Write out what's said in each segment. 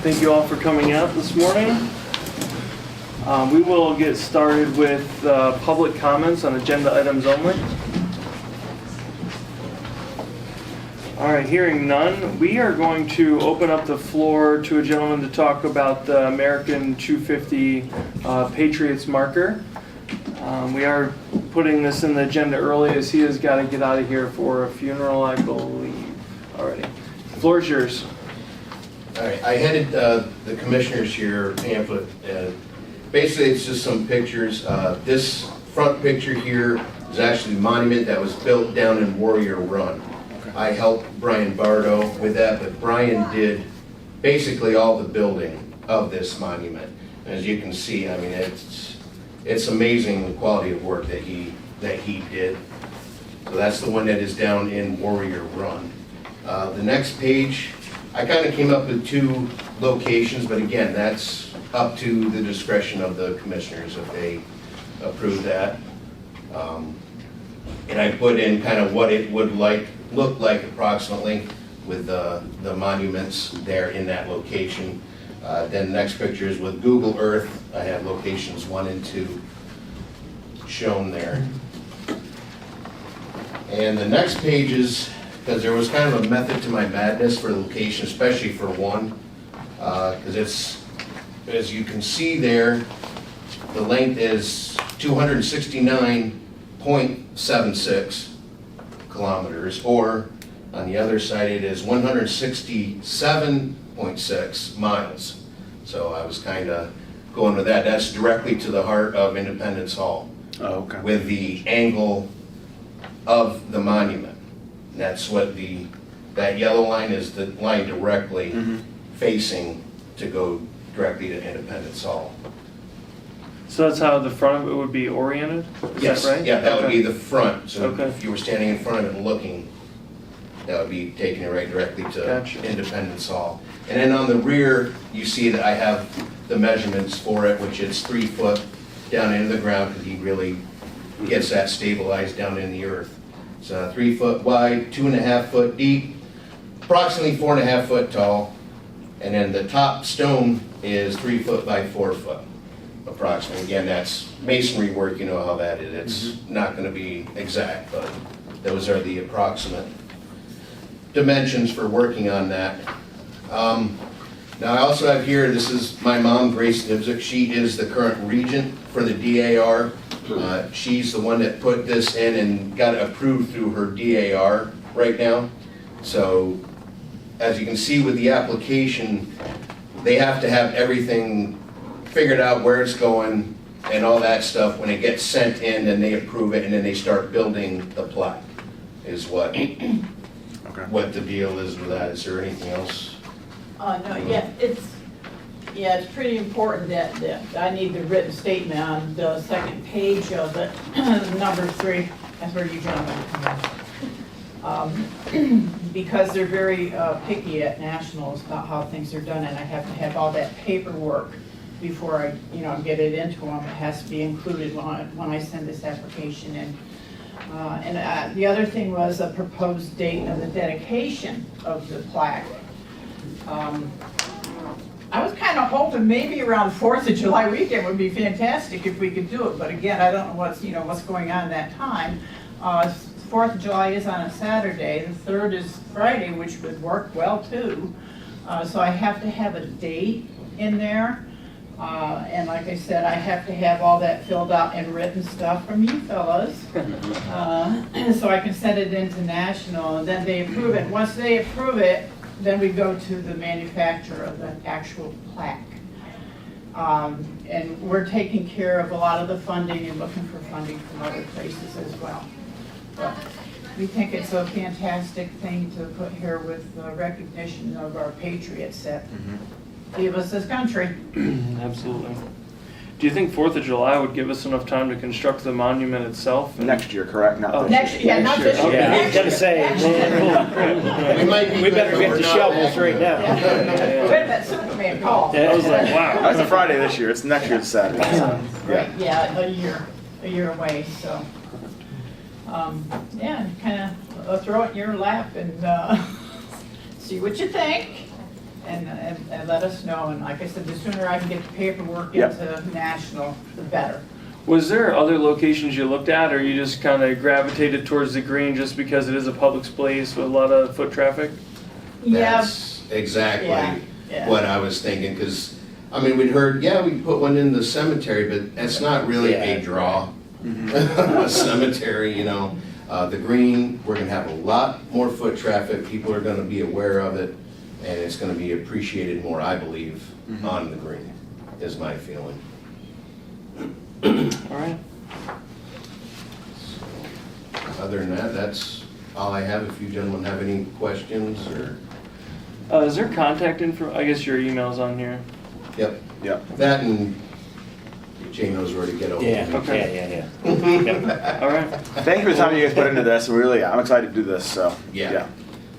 Thank you all for coming out this morning. We will get started with public comments on agenda items only. All right, hearing none, we are going to open up the floor to a gentleman to talk about the American 250 Patriots marker. We are putting this in the agenda early as he has got to get out of here for a funeral, I believe, already. The floor is yours. All right, I handed the commissioners here pamphlet. Basically, it's just some pictures. This front picture here is actually the monument that was built down in Warrior Run. I helped Brian Bardo with that, but Brian did basically all the building of this monument. As you can see, I mean, it's amazing the quality of work that he did. So that's the one that is down in Warrior Run. The next page, I kind of came up with 2 locations, but again, that's up to the discretion of the commissioners if they approve that. And I put in kind of what it would look like approximately with the monuments there in that location. Then the next picture is with Google Earth. I have locations 1 and 2 shown there. And the next page is, because there was kind of a method to my madness for the location, especially for one, because it's, as you can see there, the length is 269.76 kilometers, or on the other side it is 167.6 miles. So I was kind of going with that. That's directly to the heart of Independence Hall. Oh, okay. With the angle of the monument. That's what that yellow line is, the line directly facing to go directly to Independence Hall. So that's how the front of it would be oriented? Is Yes, that right? yeah, that would Okay. be the front. So Okay. if you were standing in front of it and looking, that would be taking it right directly to Gotcha. Independence Hall. And then on the rear, you see that I have the measurements for it, which is 3 foot down into the ground, because he really gets that stabilized down in the earth. It's 3 foot wide, 2.5 foot deep, approximately 4.5 foot tall. And then the top stone is 3 foot by 4 foot, approximately. Again, that's masonry work, you know how that is. It's not going to be exact, but those are the approximate dimensions for working on that. Now I also have here, this is my mom, Grace Dibzik. She is the current regent for the DAR. She's the one that put this in and got it approved through her DAR right now. So as you can see with the application, they have to have everything figured out where it's going and all that stuff. When it gets sent in, then they approve it, and then they start building the plaque, is what the deal is with that. Is there anything else? No, it's pretty important that I need the written statement on the second page of it, number 3. That's where you gentlemen come in. Because they're very picky at Nationals about how things are done, and I have to have all that paperwork before I, get it into them. It has to be included when I send this application in. And the other thing was a proposed date of the dedication of the plaque. I was kind of hoping maybe around 4th of July weekend would be fantastic if we could do it, but again, I don't know what's going on that time. 4th of July is on a Saturday, the 3rd is Friday, which would work well too. So I have to have a date in there. And like I said, I have to have all that filled out and written stuff from you fellas. So I can send it into National, and then they approve it. Once they approve it, then we go to the manufacturer of the actual plaque. And we're taking care of a lot of the funding and looking for funding from other places as well. But we think it's a fantastic thing to put here with the recognition of our patriots that gave us this country. Absolutely. Do you think 4th of July would give us enough time to construct the monument itself? Next year, correct? Not Oh, this Next, year. yeah, not this year. Okay. I was gonna say, We might be we good, better but get we're the not. shovels right now. Wait a minute, Superman call. I was like, wow. That's a Friday this year. It's next year's Saturday. So, Right, yeah. yeah, a year away, so. Yeah, kind of throw it in your lap and see what you think, and let us know. And like I said, the sooner I can get the paperwork Yep. into National, the better. Was there other locations you looked at, or you just kind of gravitated towards the green just because it is a public place with a lot of foot traffic? Yeah, That's Yeah, exactly yeah. what I was thinking, because, I mean, we'd heard, yeah, we can put one in the cemetery, but that's not really a draw. A cemetery, you know. The green, we're gonna have a lot more foot traffic, people are gonna be aware of it, and it's gonna be appreciated more, I believe, on the green, is my feeling. All right. Other than that, that's all I have. If you gentlemen have any questions, or, Is there contact info? I guess your email's on here. yep, Yep. that and Jay knows where to get over. Yeah, Okay. yeah. All right. Thank you for the time you guys put into this. Really, I'm excited to do this, so. Yeah.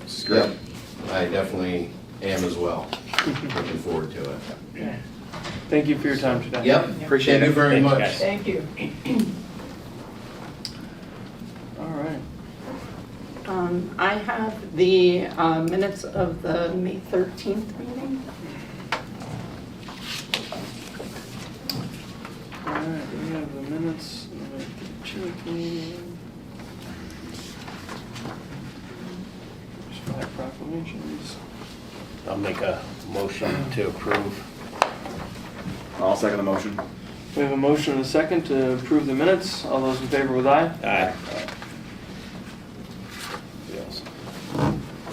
This is great. Yep, I definitely am as well. Looking forward to it. Okay. Thank you for your time today. Yep, Appreciate thank you it. very Thanks, much. guys. thank you. All right. I have the minutes of the May 13th meeting. All right, we have the minutes. Let me check in. There's 5 proclamations. I'll make a motion to approve. I'll second the motion. We have a motion and a second to approve the minutes. All those in favor with aye? Aye. Yes.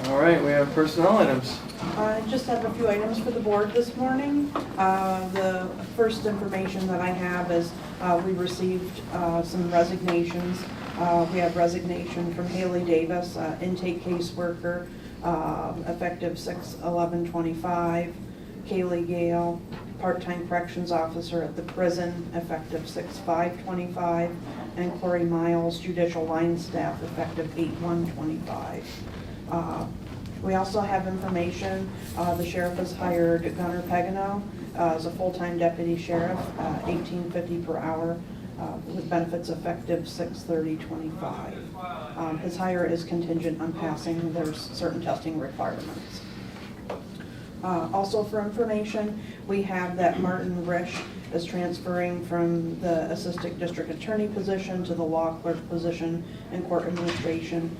All right, we have personnel items. I just have a few items for the board this morning. The first information that I have is we received some resignations. We have resignation from Haley Davis, intake caseworker, effective 6/11/25. Kaylee Gale, part-time corrections officer at the prison, effective 6/5/25. And Corey Miles, judicial line staff, effective 8/1/25. We also have information, the sheriff has hired Gunnar Pagano as a full-time deputy sheriff, $18.50 per hour, with benefits effective 6/30/25. His hire is contingent on passing, there's certain testing requirements. Also for information, we have that Martin Risch is transferring from the assistant district attorney position to the law clerk position in court administration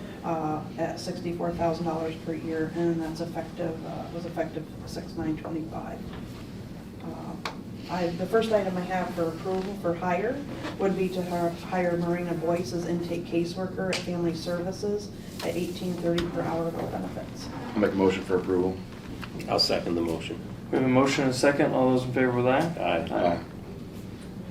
at $64,000 per year, and that's effective, was effective 6/9/25. The first item I have for approval for hire would be to hire Marina Boyce as intake caseworker at Family Services at $18.30 per hour with benefits. I'll make a motion for approval. I'll second the motion. We have a motion and a second. All those in favor with aye? Aye.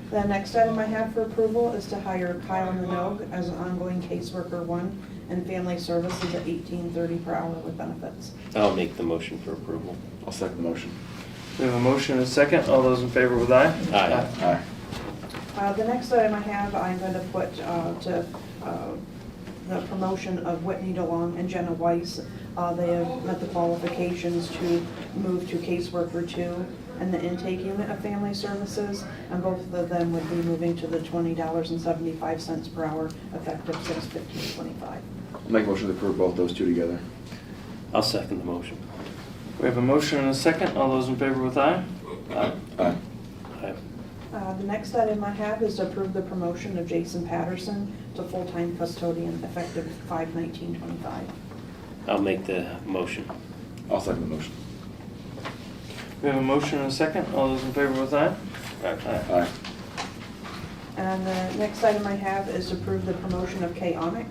The next item I have for approval is to hire Kyle Minogue as an ongoing caseworker 1 in Family Services at $18.30 per hour with benefits. I'll make the motion for approval. I'll second the motion. We have a motion and a second. All those in favor with aye? Aye. Aye. The next item I have, I'm going to put to the promotion of Whitney DeLong and Jenna Weiss. They have met the qualifications to move to caseworker 2 in the intake unit of Family Services, and both of them would be moving to the $20.75 per hour effective 6/15/25. I'll make a motion to approve both those two together. I'll second the motion. We have a motion and a second. All those in favor with aye? Aye. Aye. Aye. The next item I have is to approve the promotion of Jason Patterson to full-time custodian effective 5/19/25. I'll make the motion. I'll second the motion. We have a motion and a second. All those in favor with aye? Aye. And the next item I have is to approve the promotion of Kay Onick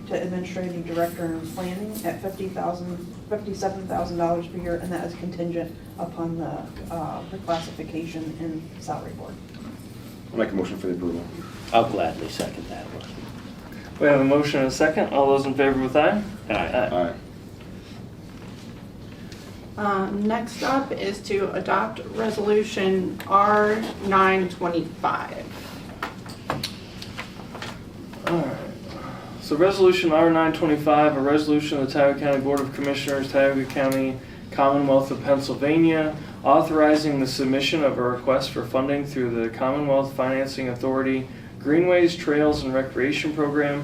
to administrative director in planning at $57,000 per year, and that is contingent upon the reclassification in salary board. I'll make a motion for the approval. I'll gladly second that motion. We have a motion and a second. All those in favor with aye? Aye. Aye. Next up is to adopt resolution R925. All right. So resolution R925, a resolution of the Tioga County Board of Commissioners, Tioga County, Commonwealth of Pennsylvania, authorizing the submission of a request for funding through the Commonwealth Financing Authority Greenways, Trails, and Recreation Program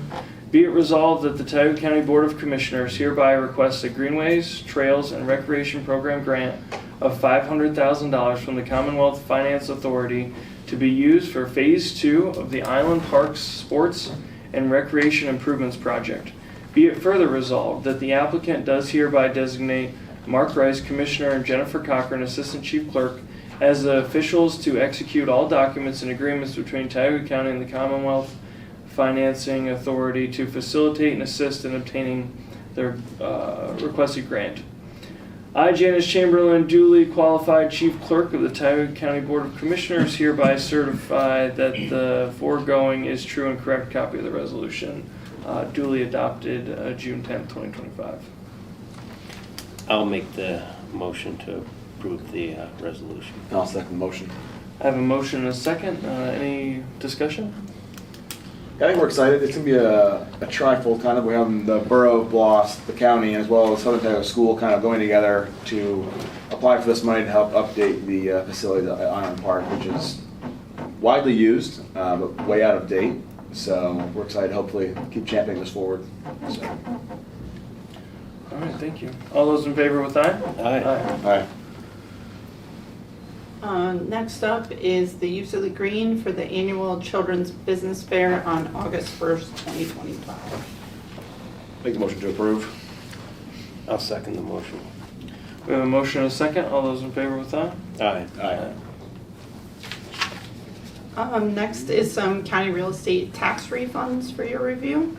Be it resolved that the Tioga County Board of Commissioners hereby requests a Greenways, Trails, and Recreation Program grant of $500,000 from the Commonwealth Finance Authority to be used for Phase 2 of the Island Parks Sports and Recreation Improvements Project. Be it further resolved that the applicant does hereby designate Mark Rice, Commissioner, and Jennifer Cochran, Assistant Chief Clerk, as the officials to execute all documents and agreements between Tioga County and the Commonwealth Financing Authority to facilitate and assist in obtaining their requested grant. I, Janice Chamberlain, duly qualified Chief Clerk of the Tioga County Board of Commissioners, hereby certify that the foregoing is true and correct copy of the resolution duly adopted June 10th, 2025. I'll make the motion to approve the resolution. I'll second the motion. I have a motion and a second. Any discussion? I think we're excited. It's gonna be a trifold kind of. We have the borough of Bloss, the county, as well as Southern Tioga School kind of going together to apply for this money to help update the facility at Island Park, which is widely used, but way out of date. So we're excited to hopefully keep championing this forward. So, All right, thank you. All those in favor with aye? Aye. aye. Next up is the use of the green for the annual Children's Business Fair on August 1st, 2025. Make the motion to approve. I'll second the motion. We have a motion and a second. All those in favor with aye? Aye. Aye. Next is some county real estate tax refunds for your review.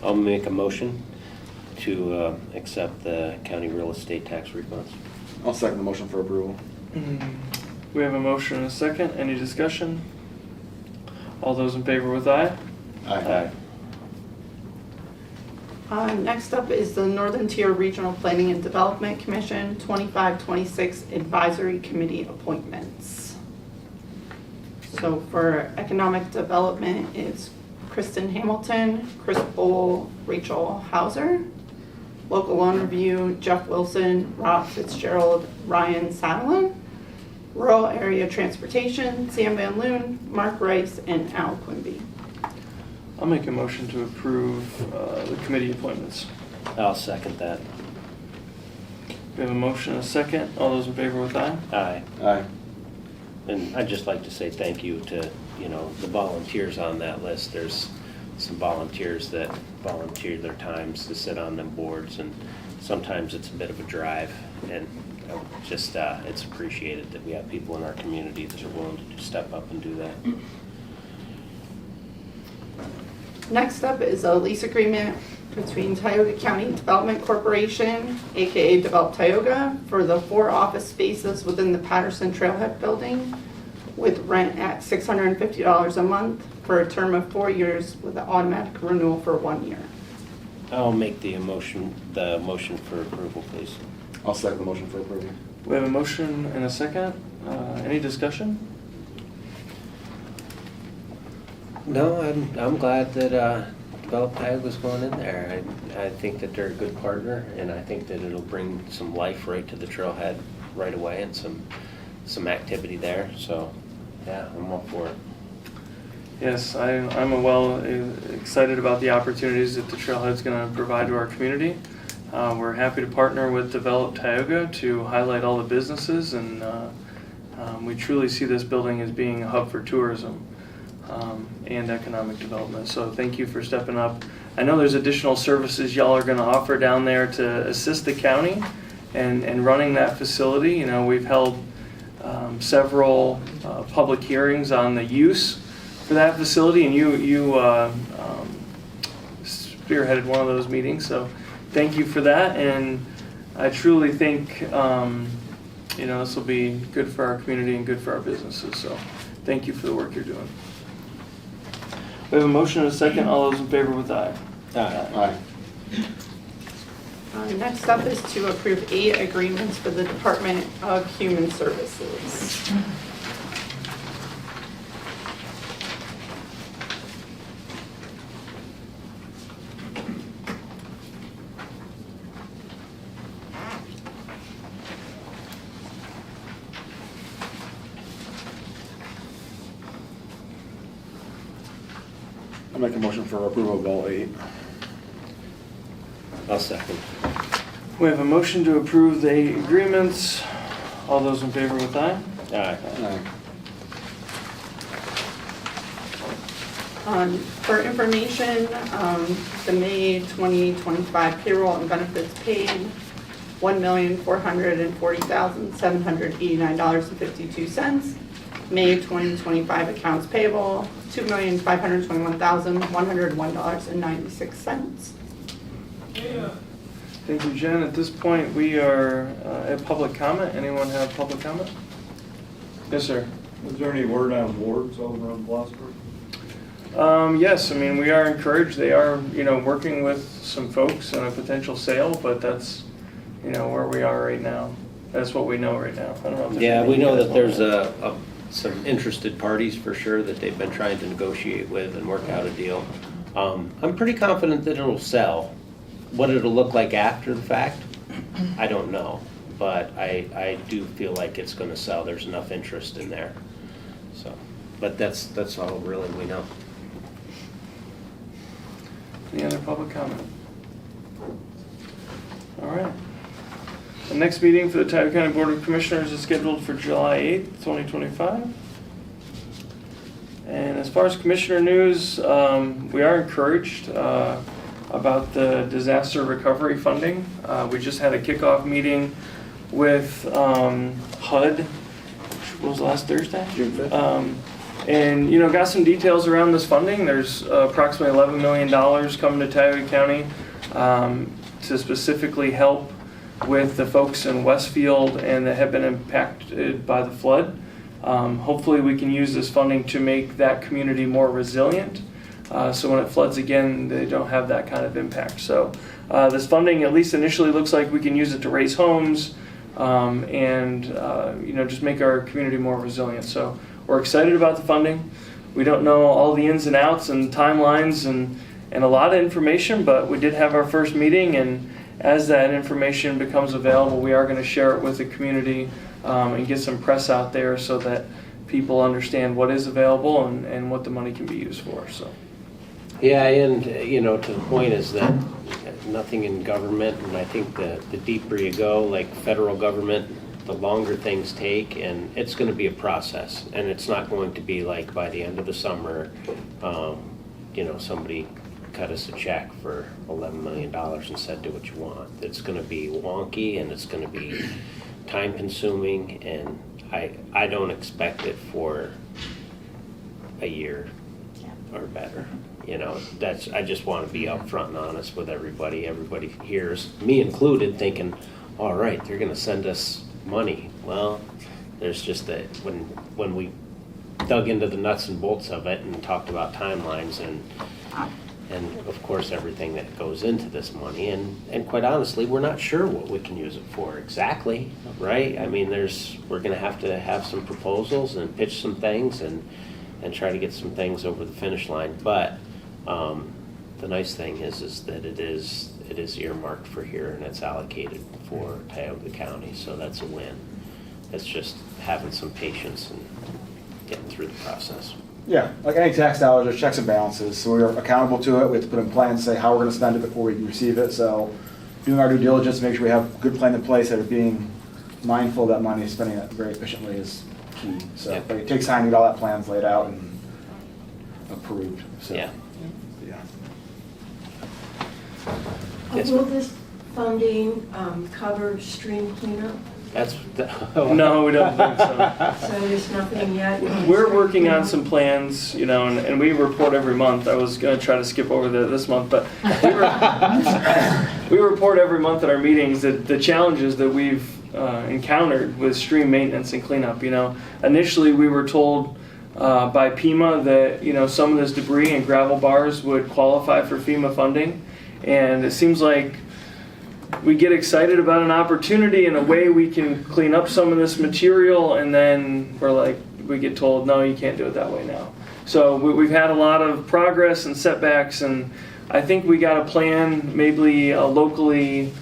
I'll make a motion to accept the county real estate tax refunds. I'll second the motion for approval. We have a motion and a second. Any discussion? All those in favor with aye? Aye. Next up is the Northern Tier Regional Planning and Development Commission 25-26 Advisory Committee appointments. So for economic development, it's Kristen Hamilton, Chris Bowl, Rachel Hauser. Local Law Review, Jeff Wilson, Rob Fitzgerald, Ryan Sadlin. Rural Area Transportation, Sam Van Loon, Mark Rice, and Al Quimby. I'll make a motion to approve the committee appointments. I'll second that. We have a motion and a second. All those in favor with aye? Aye. Aye. And I'd just like to say thank you to, the volunteers on that list. There's some volunteers that volunteer their times to sit on them boards, and sometimes it's a bit of a drive. And just, it's appreciated that we have people in our community that are willing to step up and do that. Next up is a lease agreement between Tioga County Development Corporation, aka Develop Tioga, for the 4 office spaces within the Patterson Trailhead Building with rent at $650 a month for a term of 4 years with an automatic renewal for 1 year. I'll make the motion for approval, please. I'll second the motion for approval. We have a motion and a second. Any discussion? No, I'm glad that Develop Tioga's going in there. I think that they're a good partner, and I think that it'll bring some life right to the trailhead right away and some activity there. So, yeah, I'm all for it. Yes, I'm excited about the opportunities that the trailhead's going to provide to our community. We're happy to partner with Develop Tioga to highlight all the businesses, and we truly see this building as being a hub for tourism and economic development. So thank you for stepping up. I know there's additional services y'all are going to offer down there to assist the county and running that facility. We've held several public hearings on the use for that facility, and you spearheaded one of those meetings. So thank you for that, and I truly think this will be good for our community and good for our businesses. So thank you for the work you're doing. We have a motion and a second. All those in favor with aye? Aye. Next up is to approve 8 agreements for the Department of Human Services. I'll make a motion for approval of all 8. I'll second. We have a motion to approve the agreements. All those in favor with aye? Aye. For information, the May 2025 payroll and benefits paid, $1,440,789.52. May 2025 accounts payable, $2,521,101.96. Thank you, Jen. At this point, we are at public comment. Anyone have public comment? Yes, sir. Is there any word on boards over on Blossburg? Yes, I mean, we are encouraged. They are, working with some folks on a potential sale, but that's, where we are right now. That's what we know right now. I don't know if there's Yeah, we anything know else. that there's some interested parties for sure that they've been trying to negotiate with and work out a deal. I'm pretty confident that it'll sell. What it'll look like after the fact, I don't know. But I do feel like it's gonna sell. There's enough interest in there. So, but that's all really we know. Any other public comment? All right. The next meeting for the Tioga County Board of Commissioners is scheduled for July 8th, 2025. And as far as commissioner news, we are encouraged about the disaster recovery funding. We just had a kickoff meeting with HUD, which was last Thursday. June 5th. And, got some details around this funding. There's approximately $11 million coming to Tioga County to specifically help with the folks in Westfield and that have been impacted by the flood. Hopefully we can use this funding to make that community more resilient. So when it floods again, they don't have that kind of impact. So this funding, at least initially, looks like we can use it to raise homes and just make our community more resilient. So we're excited about the funding. We don't know all the ins and outs and timelines and a lot of information, but we did have our first meeting, and as that information becomes available, we are going to share it with the community and get some press out there so that people understand what is available and what the money can be used for. So. Yeah, and, to the point is that nothing in government, and I think the deeper you go, like federal government, the longer things take, and it's going to be a process. And it's not going to be like by the end of the summer, somebody cut us a check for $11 million and said, do what you want. It's going to be wonky, and it's going to be time consuming, and I don't expect it for a year or better. I just want to be upfront and honest with everybody. Everybody hears, me included, thinking, all right, they're going to send us money. Well, there's just that when we dug into the nuts and bolts of it and talked about timelines and of course everything that goes into this money, and quite honestly, we're not sure what we can use it for exactly, right? I mean, we're going to have some proposals and pitch some things and try to get some things over the finish line. But the nice thing is that it is earmarked for here, and it's allocated for Tioga County, so that's a win. It's just having some patience and getting through the process. Yeah, like any tax dollars, there's checks and balances, so we're accountable to it. We have to put in plans, say how we're going to spend it before we receive it. So doing our due diligence, make sure we have a good plan in place that are being mindful of that money, spending it very efficiently is key. So, Yeah. but it takes time to get all that plans laid out and approved. So, Yeah. yeah. Yes, Will this funding cover stream cleanup? That's No, we don't think so. So there's nothing yet? We're working on some plans, and we report every month. I was going to try to skip over this month, but we report every month at our meetings the challenges that we've encountered with stream maintenance and cleanup. Initially we were told by PEMA that some of this debris and gravel bars would qualify for FEMA funding, and it seems like we get excited about an opportunity and a way we can clean up some of this material, and then we get told, no, you can't do it that way now. So we've had a lot of progress and setbacks, and I think we got a plan, maybe a locally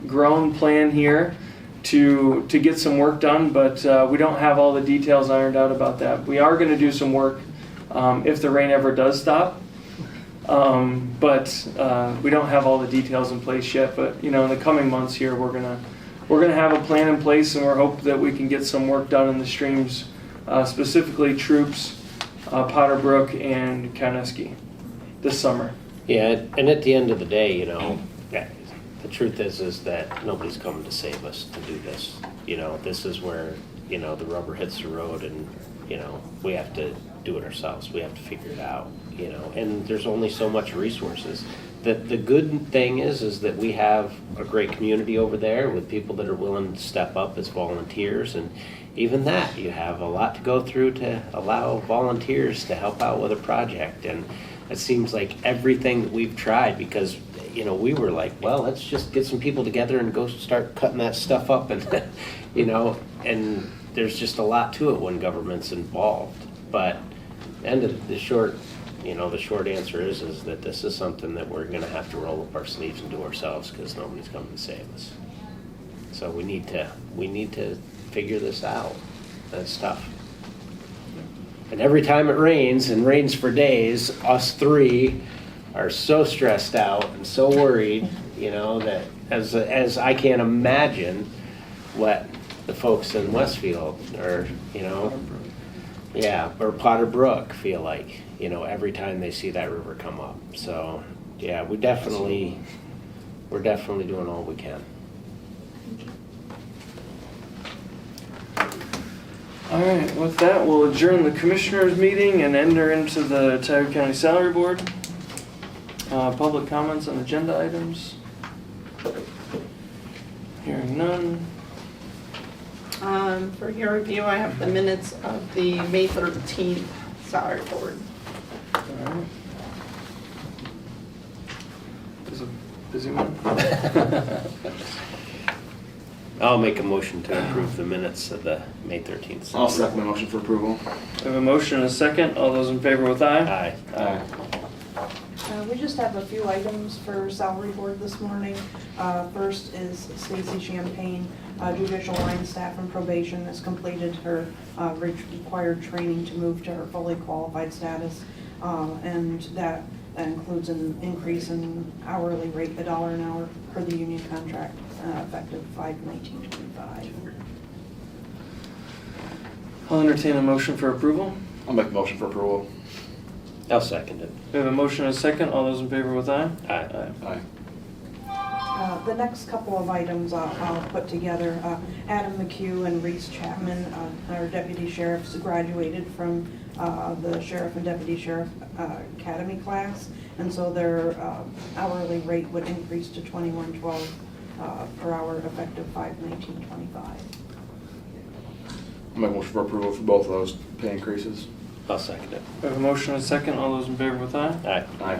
grown plan here to get some work done, but we don't have all the details ironed out about that. We are going to do some work if the rain ever does stop. But we don't have all the details in place yet. But in the coming months here, we're gonna have a plan in place, and we're hoping that we can get some work done in the streams, specifically Troops, Potter Brook, and Kauneski this summer. Yeah, and at the end of the day, the truth is that nobody's coming to save us to do this. This is where, the rubber hits the road, and, we have to do it ourselves. We have to figure it out, and there's only so much resources. The good thing is that we have a great community over there with people that are willing to step up as volunteers, and even that, you have a lot to go through to allow volunteers to help out with a project. And it seems like everything that we've tried, because we were like, well, let's just get some people together and go start cutting that stuff up, and and there's just a lot to it when government's involved. But the short answer is that this is something that we're going to have to roll up our sleeves and do ourselves, because nobody's coming to save us. So we need to figure this out. That's tough. And every time it rains, and rains for days, us three are so stressed out and so worried, that as I can't imagine what the folks in Westfield or or Potter Brook feel like, every time they see that river come up. So yeah, we're definitely doing all we can. All right, with that, we'll adjourn the commissioners' meeting and enter into the Tioga County Salary Board. Public comments on agenda items. Hearing none. For your review, I have the minutes of the May 13th salary board. All right. Is a busy one. I'll make a motion to approve the minutes of the May 13th. I'll second the motion for approval. We have a motion and a second. All those in favor with aye? Aye. Aye. We just have a few items for salary board this morning. First is Stacy Champagne, judicial line staff and probation, has completed her required training to move to her fully qualified status. And that includes an increase in hourly rate, $1 an hour per the union contract, effective 5/19/25. I'll entertain a motion for approval. I'll make a motion for approval. I'll second it. We have a motion and a second. All those in favor with aye? Aye. Aye. The next couple of items I'll put together. Adam McHugh and Reese Chapman, our deputy sheriffs, graduated from the sheriff and deputy sheriff academy class, and so their hourly rate would increase to $21.12 per hour, effective 5/19/25. I'll make a motion for approval for both of those pay increases. I'll second it. We have a motion and a second. All those in favor with aye? Aye. Aye.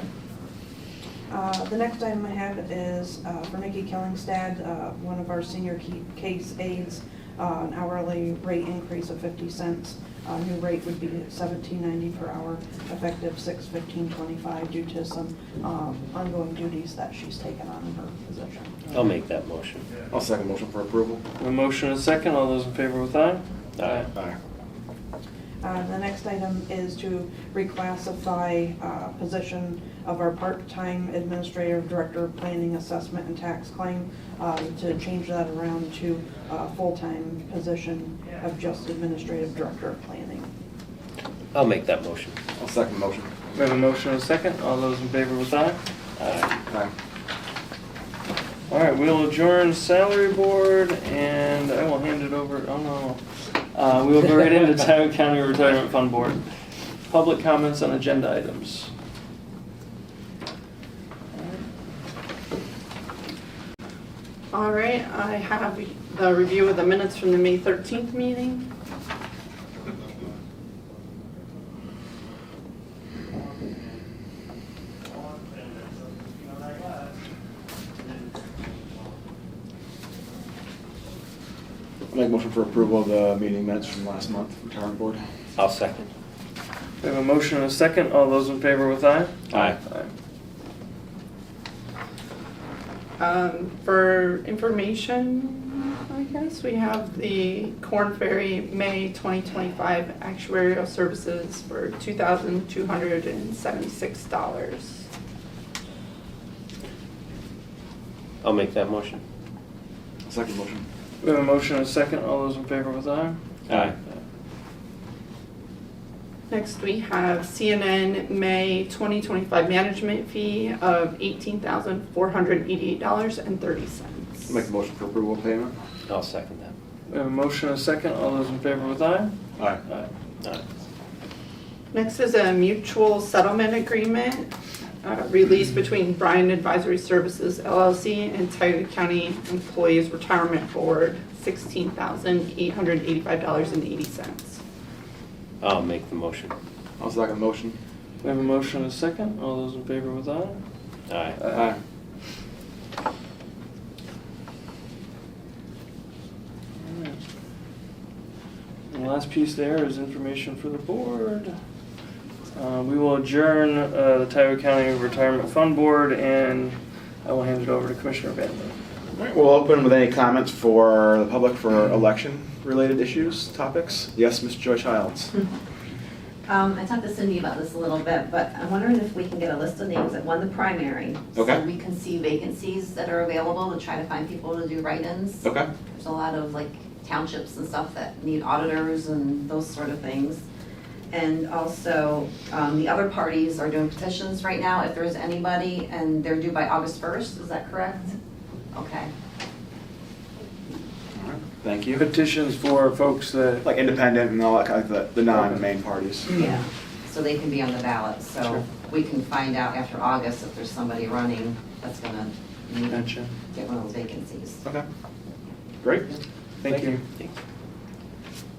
The next item I have is for Nikki Killingstad, one of our senior case aides, an hourly rate increase of 50 cents. New rate would be $17.90 per hour, effective 6/15/25, due to some ongoing duties that she's taken on in her position. I'll make that motion. I'll second motion for approval. We have a motion and a second. All those in favor with aye? Aye. Aye. The next item is to reclassify position of our part-time administrative director of planning, assessment, and tax claim, to change that around to a full-time position of just administrative director of planning. I'll make that motion. I'll second the motion. We have a motion and a second. All those in favor with aye? Aye. Aye. All right, we'll adjourn salary board, and I will hand it over. Oh no. We will go right into Tioga County Retirement Fund Board. Public comments on agenda items. All right, I have the review of the minutes from the May 13th meeting. I'll make a motion for approval of the meeting minutes from last month, retirement board. I'll second. We have a motion and a second. All those in favor with aye? Aye. For information, I Yes, we have the Corn Ferry May 2025 actuarial services for $2,276. I'll make that motion. Second motion. We have a motion and a second. All those in favor with aye? Aye. Next, we have CNN May 2025 management fee of $18,488.30. Make the motion for approval of payment. I'll second that. We have a motion and a second. All those in favor with aye? Aye. Aye. Aye. Next is a mutual settlement agreement released between Bryan Advisory Services LLC and Tioga County Employees Retirement Board, $16,885.80. I'll make the motion. I'll second the motion. We have a motion and a second. All those in favor with aye? Aye. Aye. Alright. And the last piece there is information for the board. We will adjourn the Tioga County Retirement Fund Board, and I will hand it over to Commissioner Van Loo. All right, we'll open with any comments for the public for election-related issues, topics. Yes, Ms. Joy Childs. I talked to Cindy about this a little bit, but I'm wondering if we can get a list of names that won the primary. Okay. So we can see vacancies that are available to try to find people to do write-ins. Okay. There's a lot of like townships and stuff that need auditors and those sort of things. And also, the other parties are doing petitions right now, if there's anybody, and they're due by August 1st, is that correct? Okay. All right, thank you. Petitions for folks that, Like independent and all that kind of, the non-main parties. Yeah, so they can be on the ballot, so Sure. we can find out after August if there's somebody running that's gonna need to gotcha. get one of those vacancies. Okay. Great. Thank you. Thanks.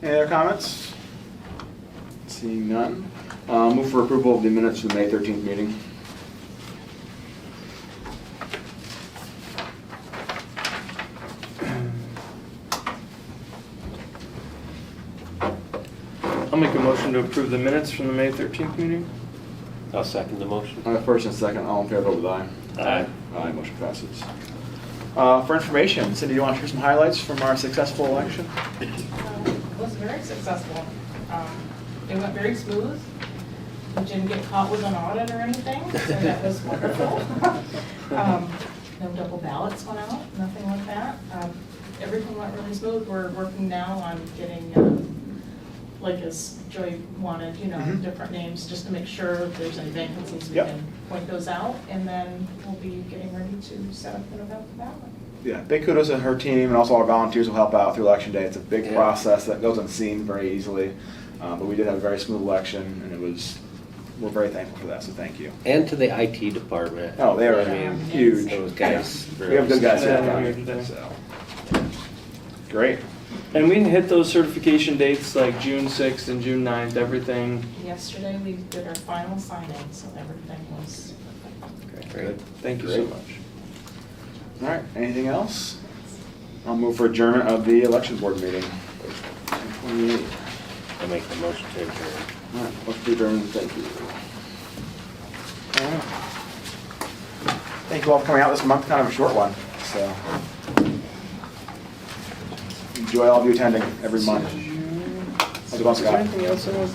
Any other comments? Seeing none. Move for approval of the minutes for the May 13th meeting. I'll make a motion to approve the minutes from the May 13th meeting. I'll second the motion. First and second, all in favor, vote with aye. Aye. Aye, motion passes. For information, Cindy, do you want to share some highlights from our successful election? Was very successful. It went very smooth. We didn't get caught with an audit or anything, so that was wonderful. No double ballots went out, nothing like that. Everything went really smooth. We're working now on getting, like as Joy wanted, Mhm. different names, just to make sure if there's any vacancies, we Yep. can point those out. And then we'll be getting ready to set up the November ballot. Yeah, big kudos to her team, and also our volunteers will help out through Election Day. It's a big Yeah. process that goes unseen very easily, but we did have a very smooth election, and we're very thankful for that, so thank you. And to the IT department. Oh, they are Yeah. huge. Those guys. We have good guys here. Yeah, at we the do. so. Great. And we can hit those certification dates like June 6th and June 9th, everything. Yesterday, we did our final signing, so everything was Good. Thank you so Great. much. All right, anything else? I'll move for adjournment of the election board meeting. 28. I'll make the motion to adjourn. All right, motion to adjourn, thank you. All right. Thank you all for coming out this month, kind of a short one, so. Enjoy all of you attending every month. How's it going, Is there Scott? anything else I want